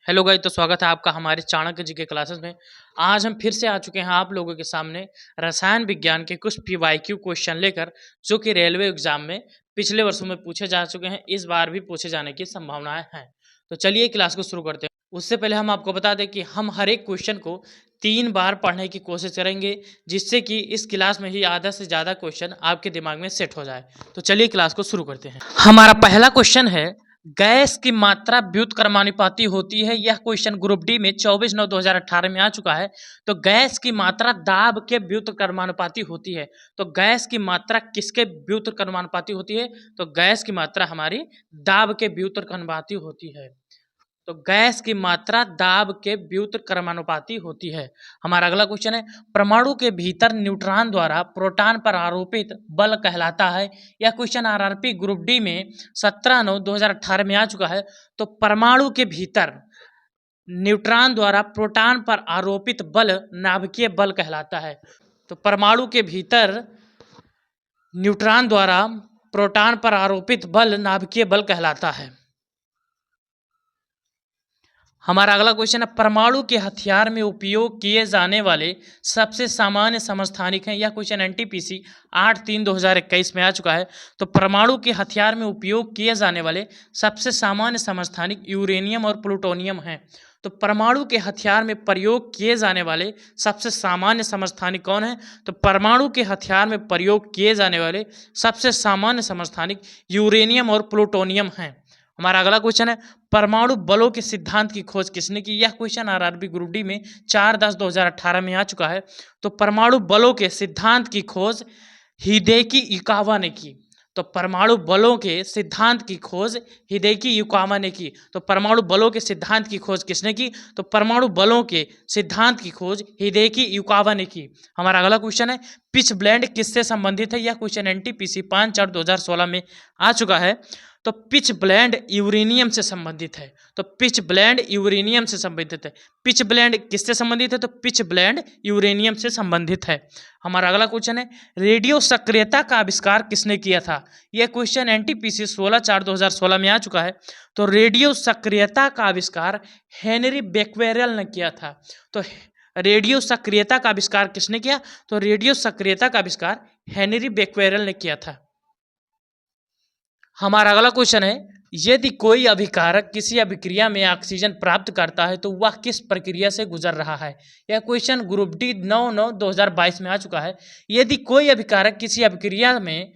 Hello guys, तो स्वागत है आपका हमारे चाणक्य जी के क्लासेस में। आज हम फिर से आ चुके हैं आप लोगों के सामने रसायन विज्ञान के कुछ पीवाईक्यू क्वेश्चन लेकर, जो कि रेलवे एग्जाम में पिछले वर्षों में पूछे जा चुके हैं, इस बार भी पूछे जाने की संभावनाएं हैं। तो चलिए क्लास को शुरू करते हैं। उससे पहले हम आपको बता दें कि हम हर एक क्वेश्चन को 3 बार पढ़ने की कोशिश करेंगे, जिससे कि इस क्लास में ही आधा से ज़्यादा क्वेश्चन आपके दिमाग में सेट हो जाए। तो चलिए क्लास को शुरू करते हैं। हमारा पहला क्वेश्चन है, गैस की मात्रा व्युत्क्रमानुपाती होती है। यह क्वेश्चन ग्रुप डी में 24/9/2018 में आ चुका है। तो गैस की मात्रा दाब के व्युत्क्रमानुपाती होती है। तो गैस की मात्रा किसके व्युत्क्रमानुपाती होती है? तो गैस की मात्रा हमारी दाब के व्युत्क्रमानुपाती होती है। तो गैस की मात्रा दाब के व्युत्क्रमानुपाती होती है। हमारा अगला क्वेश्चन है, परमाणु के भीतर न्यूट्रॉन द्वारा प्रोटॉन पर आरोपित बल कहलाता है। यह क्वेश्चन आरआरपी ग्रुप डी में 17/9/2018 में आ चुका है। तो परमाणु के भीतर न्यूट्रॉन द्वारा प्रोटॉन पर आरोपित बल नाभिकीय बल कहलाता है। तो परमाणु के भीतर न्यूट्रॉन द्वारा प्रोटॉन पर आरोपित बल नाभिकीय बल कहलाता है। हमारा अगला क्वेश्चन है, परमाणु के हथियार में उपयोग किए जाने वाले सबसे सामान्य समस्थानिक हैं। यह क्वेश्चन एनटीपीसी 8/3/2021 में आ चुका है। तो परमाणु के हथियार में उपयोग किए जाने वाले सबसे सामान्य समस्थानिक यूरेनियम और प्लूटोनियम हैं। तो परमाणु के हथियार में प्रयोग किए जाने वाले सबसे सामान्य समस्थानिक कौन है? तो परमाणु के हथियार में प्रयोग किए जाने वाले सबसे सामान्य समस्थानिक यूरेनियम और प्लूटोनियम हैं। हमारा अगला क्वेश्चन है, परमाणु बलों के सिद्धांत की खोज किसने की? यह क्वेश्चन आरआरबी ग्रुप डी में 4/10/2018 में आ चुका है। तो परमाणु बलों के सिद्धांत की खोज हिदेकी युकावा ने की। तो परमाणु बलों के सिद्धांत की खोज हिदेकी युकावा ने की। तो परमाणु बलों के सिद्धांत की खोज किसने की? तो परमाणु बलों के सिद्धांत की खोज हिदेकी युकावा ने की। हमारा अगला क्वेश्चन है, पिच ब्लेंड किससे संबंधित है? यह क्वेश्चन एनटीपीसी 5/4/2016 में आ चुका है। तो पिच ब्लेंड यूरेनियम से संबंधित है। तो पिच ब्लेंड यूरेनियम से संबंधित है। पिच ब्लेंड किससे संबंधित है? तो पिच ब्लेंड यूरेनियम से संबंधित है। हमारा अगला क्वेश्चन है, रेडियो सक्रियता का आविष्कार किसने किया था? यह क्वेश्चन एनटीपीसी 16/4/2016 में आ चुका है। तो रेडियो सक्रियता का आविष्कार हेनरी बेक्वेरेल ने किया था। तो रेडियो सक्रियता का आविष्कार किसने किया? तो रेडियो सक्रियता का आविष्कार हेनरी बेक्वेरेल ने किया था। हमारा अगला क्वेश्चन है, यदि कोई अभिकारक किसी अभिक्रिया में ऑक्सीजन प्राप्त करता है तो वह किस प्रक्रिया से गुजर रहा है? यह क्वेश्चन ग्रुप डी 9/9/2022 में आ चुका है। यदि कोई अभिकारक किसी अभिक्रिया में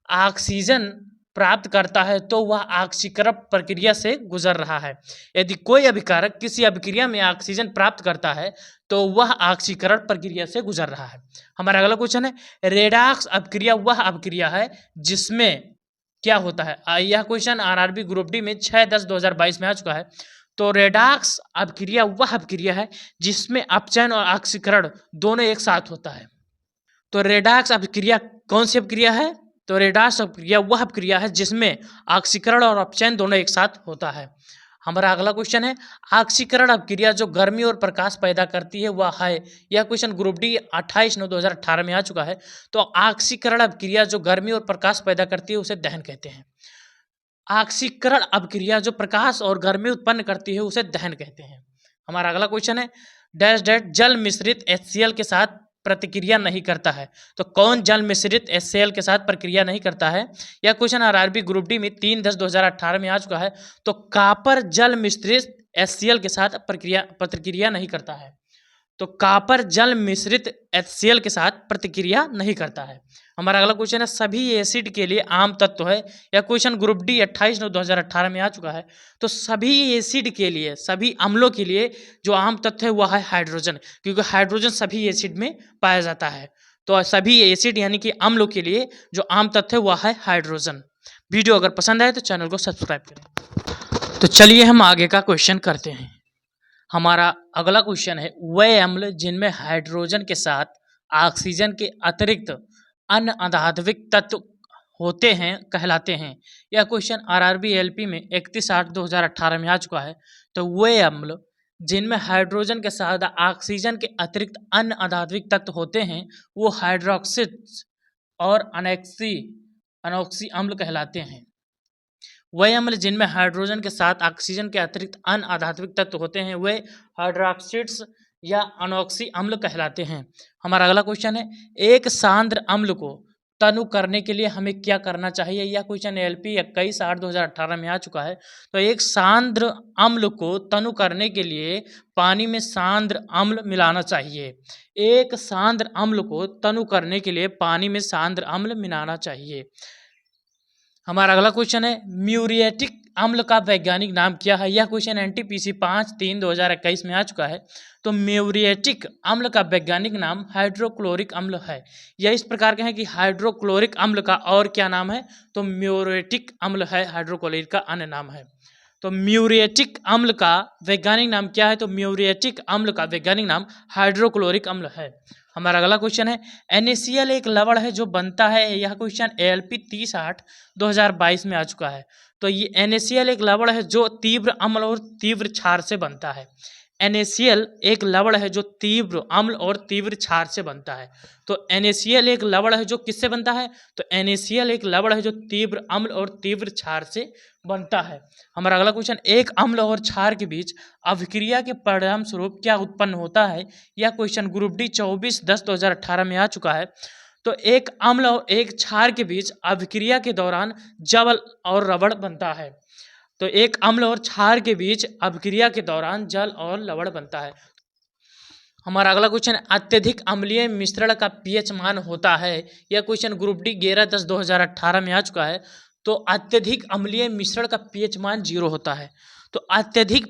ऑक्सीजन प्राप्त करता है तो वह ऑक्सीकरण प्रक्रिया से गुजर रहा है। यदि कोई अभिकारक किसी अभिक्रिया में ऑक्सीजन प्राप्त करता है तो वह ऑक्सीकरण प्रक्रिया से गुजर रहा है। हमारा अगला क्वेश्चन है, रेडॉक्स अभिक्रिया वह अभिक्रिया है जिसमें क्या होता है? यह क्वेश्चन आरआरबी ग्रुप डी में 6/10/2022 में आ चुका है। तो रेडॉक्स अभिक्रिया वह अभिक्रिया है जिसमें अपचयन और ऑक्सीकरण दोनों एक साथ होता है। तो रेडॉक्स अभिक्रिया कौन सी अभिक्रिया है? तो रेडॉक्स अभिक्रिया वह अभिक्रिया है जिसमें ऑक्सीकरण और अपचयन दोनों एक साथ होता है। हमारा अगला क्वेश्चन है, ऑक्सीकरण अभिक्रिया जो गर्मी और प्रकाश पैदा करती है वह है। यह क्वेश्चन ग्रुप डी 28/9/2018 में आ चुका है। तो ऑक्सीकरण अभिक्रिया जो गर्मी और प्रकाश पैदा करती है उसे दहन कहते हैं। ऑक्सीकरण अभिक्रिया जो प्रकाश और गर्मी उत्पन्न करती है उसे दहन कहते हैं। हमारा अगला क्वेश्चन है, डैश डैश जल मिश्रित HCl के साथ प्रतिक्रिया नहीं करता है। तो कौन जल मिश्रित HCl के साथ प्रक्रिया नहीं करता है? यह क्वेश्चन आरआरबी ग्रुप डी में 3/10/2018 में आ चुका है। तो कॉपर जल मिश्रित HCl के साथ प्रतिक्रिया नहीं करता है। तो कॉपर जल मिश्रित HCl के साथ प्रतिक्रिया नहीं करता है। हमारा अगला क्वेश्चन है, सभी एसिड के लिए आम तत्व है। यह क्वेश्चन ग्रुप डी 28/9/2018 में आ चुका है। तो सभी एसिड के लिए, सभी अम्लों के लिए जो आम तत्व है वह है हाइड्रोजन, क्योंकि हाइड्रोजन सभी एसिड में पाया जाता है। तो सभी एसिड यानी कि अम्लों के लिए जो आम तत्व है वह है हाइड्रोजन। वीडियो अगर पसंद आए तो चैनल को सब्सक्राइब करें। तो चलिए हम आगे का क्वेश्चन करते हैं। हमारा अगला क्वेश्चन है, वे अम्ल जिनमें हाइड्रोजन के साथ ऑक्सीजन के अतिरिक्त अन्य आधात्विक तत्व होते हैं कहलाते हैं। यह क्वेश्चन आरआरबी एलपी में 31/8/2018 में आ चुका है। तो वे अम्ल जिनमें हाइड्रोजन के साथ ऑक्सीजन के अतिरिक्त अन्य आधात्विक तत्व होते हैं वो हाइड्रोक्सिल और अनॉक्सी अम्ल कहलाते हैं। वह अम्ल जिनमें हाइड्रोजन के साथ ऑक्सीजन के अतिरिक्त अन्य आधात्विक तत्व होते हैं वे हाइड्रोक्साइड्स या अनोक्सी अम्ल कहलाते हैं। हमारा अगला क्वेश्चन है, एक सांद्र अम्ल को तनु करने के लिए हमें क्या करना चाहिए? यह क्वेश्चन LP 21/8/2018 में आ चुका है। तो एक सांद्र अम्ल को तनु करने के लिए पानी में सांद्र अम्ल मिलाना चाहिए। एक सांद्र अम्ल को तनु करने के लिए पानी में सांद्र अम्ल मिलाना चाहिए। हमारा अगला क्वेश्चन है, म्यूरिएटिक अम्ल का वैज्ञानिक नाम क्या है? यह क्वेश्चन NTPC 5/3/2021 में आ चुका है। तो म्यूरिएटिक अम्ल का वैज्ञानिक नाम हाइड्रोक्लोरिक अम्ल है। यह इस प्रकार के हैं कि हाइड्रोक्लोरिक अम्ल का और क्या नाम है? तो म्यूरिएटिक अम्ल है, हाइड्रोक्लोरिक का अन्य नाम है। तो म्यूरिएटिक अम्ल का वैज्ञानिक नाम क्या है? तो म्यूरिएटिक अम्ल का वैज्ञानिक नाम हाइड्रोक्लोरिक अम्ल है। हमारा अगला क्वेश्चन है, NaCl एक लवण है जो बनता है। यह क्वेश्चन ALP 30/8/2022 में आ चुका है। तो ये NaCl एक लवण है जो तीव्र अम्ल और तीव्र क्षार से बनता है। NaCl एक लवण है जो तीव्र अम्ल और तीव्र क्षार से बनता है। तो NaCl एक लवण है जो किससे बनता है? तो NaCl एक लवण है जो तीव्र अम्ल और तीव्र क्षार से बनता है। हमारा अगला क्वेश्चन, एक अम्ल और क्षार के बीच अभिक्रिया के परिणाम स्वरूप क्या उत्पन्न होता है? यह क्वेश्चन ग्रुप D 24/10/2018 में आ चुका है। तो एक अम्ल और एक क्षार के बीच अभिक्रिया के दौरान जल और रबड़ बनता है। तो एक अम्ल और क्षार के बीच अभिक्रिया के दौरान जल और लवण बनता है। हमारा अगला क्वेश्चन, अत्यधिक अम्लीय मिश्रण का pH मान होता है। यह क्वेश्चन ग्रुप D 11/10/2018 में आ चुका है। तो अत्यधिक अम्लीय मिश्रण का pH मान 0 होता है। तो अत्यधिक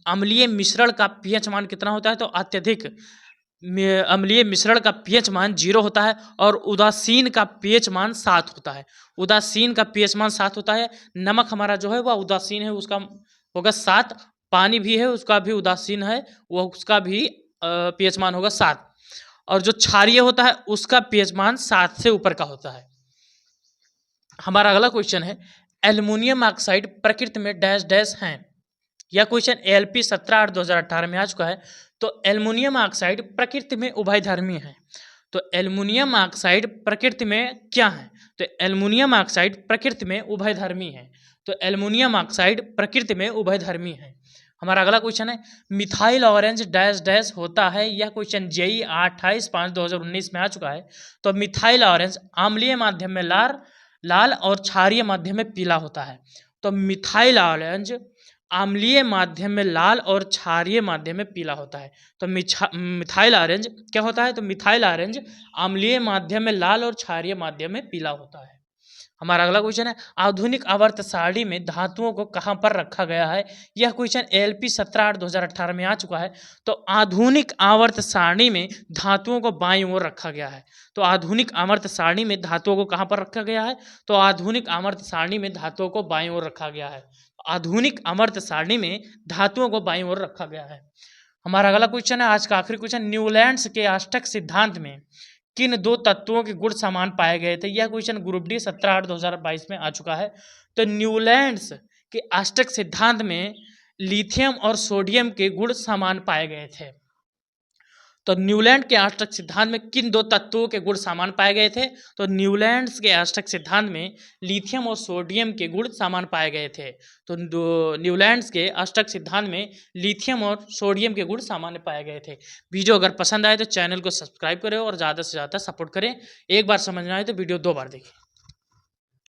अम्लीय मिश्रण का pH मान कितना होता है? तो अत्यधिक अम्लीय मिश्रण का pH मान 0 होता है और उदासीन का pH मान 7 होता है। उदासीन का pH मान 7 होता है। नमक हमारा जो है वह उदासीन है, उसका होगा 7। पानी भी है, उसका भी उदासीन है, वह उसका भी pH मान होगा 7। और जो क्षारीय होता है उसका pH मान 7 से ऊपर का होता है। हमारा अगला क्वेश्चन है, एल्युमिनियम ऑक्साइड प्रकृति में डैश डैश हैं। यह क्वेश्चन ALP 17/8/2018 में आ चुका है। तो एल्युमिनियम ऑक्साइड प्रकृति में उभयधर्मी है। तो एल्युमिनियम ऑक्साइड प्रकृति में क्या है? तो एल्युमिनियम ऑक्साइड प्रकृति में उभयधर्मी है। तो एल्युमिनियम ऑक्साइड प्रकृति में उभयधर्मी है। हमारा अगला क्वेश्चन है, मिथाइल ऑरेंज डैश डैश होता है। यह क्वेश्चन JEE 28/5/2019 में आ चुका है। तो मिथाइल ऑरेंज अम्लीय माध्यम में लाल और क्षारीय माध्यम में पीला होता है। तो मिथाइल ऑरेंज अम्लीय माध्यम में लाल और क्षारीय माध्यम में पीला होता है। तो मिथाइल ऑरेंज क्या होता है? तो मिथाइल ऑरेंज अम्लीय माध्यम में लाल और क्षारीय माध्यम में पीला होता है। हमारा अगला क्वेश्चन है, आधुनिक आवर्त सारणी में धातुओं को कहाँ पर रखा गया है? यह क्वेश्चन ALP 17/8/2018 में आ चुका है। तो आधुनिक आवर्त सारणी में धातुओं को बाईं ओर रखा गया है। तो आधुनिक आवर्त सारणी में धातुओं को कहाँ पर रखा गया है? तो आधुनिक आवर्त सारणी में धातुओं को बाईं ओर रखा गया है। आधुनिक आवर्त सारणी में धातुओं को बाईं ओर रखा गया है। हमारा अगला क्वेश्चन है, आज का आखिरी क्वेश्चन, न्यूलैंड्स के अष्टक सिद्धांत में किन दो तत्वों के गुण समान पाए गए थे? यह क्वेश्चन ग्रुप D 17/8/2022 में आ चुका है। तो न्यूलैंड्स के अष्टक सिद्धांत में लिथियम और सोडियम के गुण समान पाए गए थे। तो न्यूलैंड के अष्टक सिद्धांत में किन दो तत्वों के गुण समान पाए गए थे? तो न्यूलैंड्स के अष्टक सिद्धांत में लिथियम और सोडियम के गुण समान पाए गए थे। तो न्यूलैंड्स के अष्टक सिद्धांत में लिथियम और सोडियम के गुण सामान्य पाए गए थे। वीडियो अगर पसंद आए तो चैनल को सब्सक्राइब करें और ज़्यादा से ज़्यादा सपोर्ट करें। एक बार समझ में आए तो वीडियो 2 बार देखें।